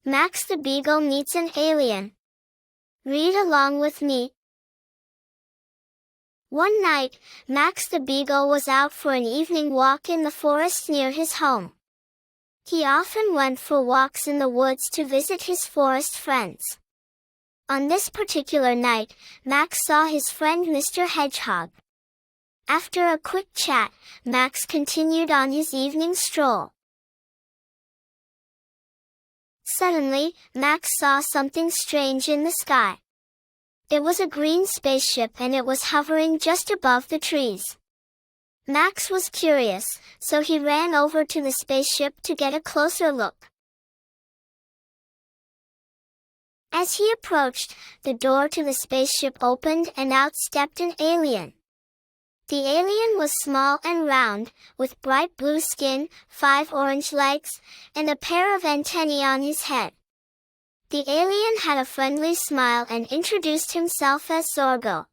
Max the Beagle meets an alien. Read along with me. One night, Max the Beagle was out for an evening walk in the forest near his home. He often went for walks in the woods to visit his forest friends. On this particular night, Max saw his friend Mr. Hedgehog. After a quick chat, Max continued on his evening stroll. Suddenly, Max saw something strange in the sky. It was a green spaceship and it was hovering just above the trees. Max was curious, so he ran over to the spaceship to get a closer look. As he approached, the door to the spaceship opened and out stepped an alien. The alien was small and round, with bright blue skin, 5 orange legs, and a pair of antennae on his head. The alien had a friendly smile and introduced himself as Zorgo.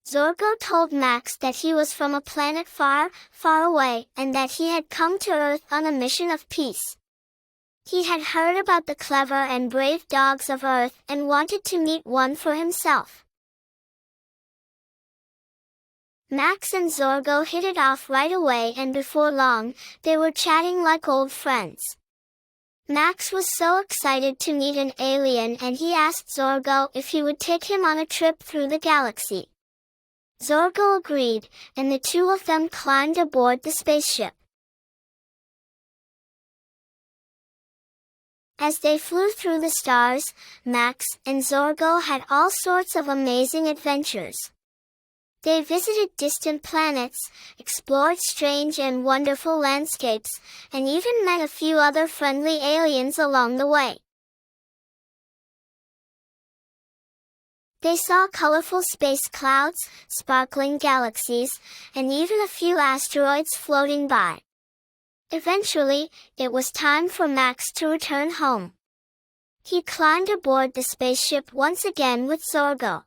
Zorgo told Max that he was from a planet far, far away, and that he had come to Earth on a mission of peace. He had heard about the clever and brave dogs of Earth and wanted to meet one for himself. Max and Zorgo hit it off right away, and before long, they were chatting like old friends. Max was so excited to meet an alien and he asked Zorgo if he would take him on a trip through the galaxy. Zorgo agreed, and the two of them climbed aboard the spaceship. As they flew through the stars, Max and Zorgo had all sorts of amazing adventures. They visited distant planets, explored strange and wonderful landscapes, and even met a few other friendly aliens along the way. They saw colorful space clouds, sparkling galaxies, and even a few asteroids floating by. Eventually, it was time for Max to return home. He climbed aboard the spaceship once again with Zorgo.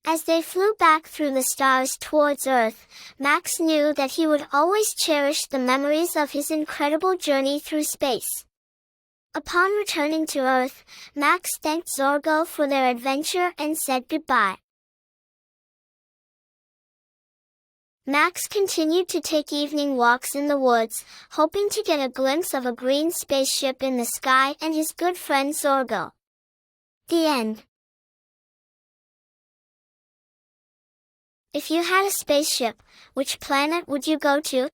As they flew back through the stars towards Earth, Max knew that he would always cherish the memories of his incredible journey through space. Upon returning to Earth, Max thanked Zorgo for their adventure and said goodbye. Max continued to take evening walks in the woods, hoping to get a glimpse of a green spaceship in the sky and his good friend Zorgo. The end. If you had a spaceship, which planet would you go to?